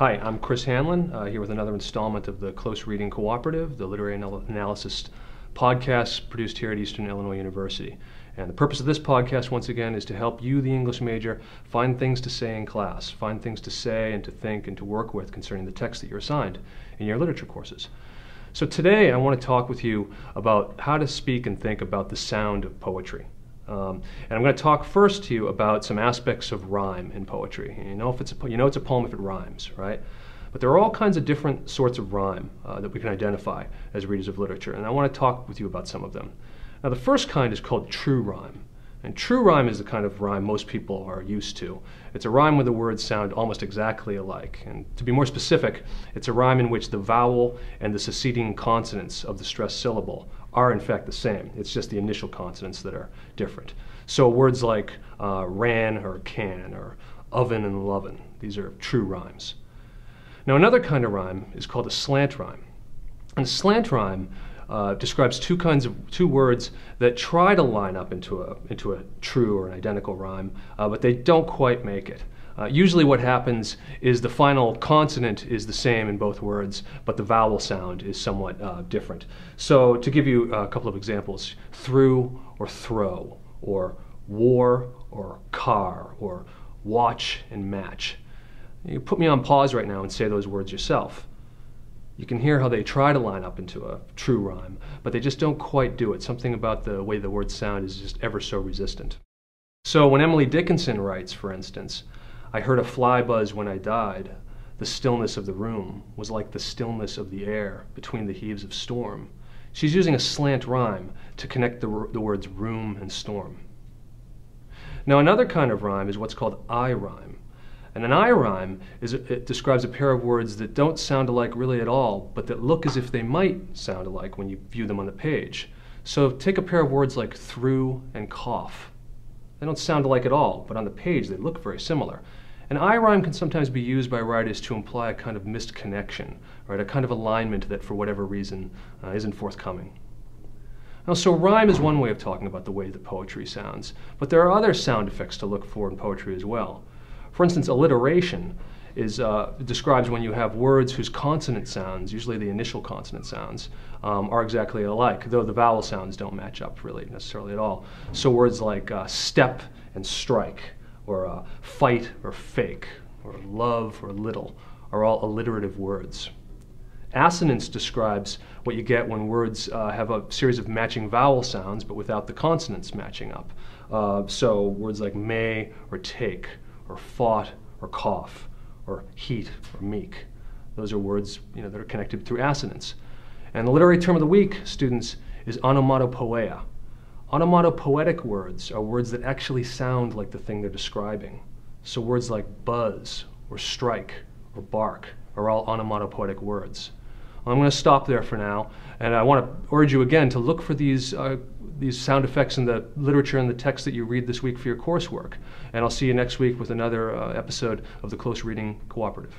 Hi, I'm Chris Hanlon, here with another installment of the Close Reading Cooperative, the literary analysis podcast produced here at Eastern Illinois University. And the purpose of this podcast, once again, is to help you, the English major, find things to say in class, find things to say and to think and to work with concerning the text that you're assigned in your literature courses. So today I want to talk with you about how to speak and think about the sound of poetry. And I'm going to talk first to you about some aspects of rhyme in poetry. You know it's a poem if it rhymes, right? But there are all kinds of different sorts of rhyme that we can identify as readers of literature, and I want to talk with you about some of them. Now, the first kind is called true rhyme. And true rhyme is the kind of rhyme most people are used to. It's a rhyme where the words sound almost exactly alike. And to be more specific, it's a rhyme in which the vowel and the succeeding consonants of the stressed syllable are in fact the same. It's just the initial consonants that are different. So words like ran or can or oven and lovin', these are true rhymes. Now another kind of rhyme is called a slant rhyme. And a slant rhyme describes two words that try to line up into a true or an identical rhyme, but they don't quite make it. Usually what happens is the final consonant is the same in both words, but the vowel sound is somewhat different. So to give you a couple of examples, through or throw, or war or car, or watch and match. You put me on pause right now and say those words yourself. You can hear how they try to line up into a true rhyme, but they just don't quite do it. Something about the way the words sound is just ever so resistant. So when Emily Dickinson writes, for instance, I heard a fly buzz when I died. The stillness of the room was like the stillness of the air between the heaves of storm. She's using a slant rhyme to connect the words room and storm. Now another kind of rhyme is what's called I rhyme. And an I rhyme it describes a pair of words that don't sound alike really at all, but that look as if they might sound alike when you view them on the page. So take a pair of words like through and cough. They don't sound alike at all, but on the page they look very similar. An I rhyme can sometimes be used by writers to imply a kind of missed connection, right? A kind of alignment that for whatever reason isn't forthcoming. Now, so rhyme is one way of talking about the way that poetry sounds, but there are other sound effects to look for in poetry as well. For instance, alliteration describes when you have words whose consonant sounds, usually the initial consonant sounds, are exactly alike, though the vowel sounds don't match up really necessarily at all. So words like step and strike, or fight or fake, or love or little, are all alliterative words. Assonance describes what you get when words have a series of matching vowel sounds, but without the consonants matching up. So words like may or take, or fought or cough, or heat or meek. Those are words that are connected through assonance. And the literary term of the week, students, is onomatopoeia. Onomatopoetic words are words that actually sound like the thing they're describing. So words like buzz or strike or bark are all onomatopoetic words. Well, I'm going to stop there for now, and I want to urge you again to look for these sound effects in the literature and the text that you read this week for your coursework. And I'll see you next week with another episode of the Close Reading Cooperative.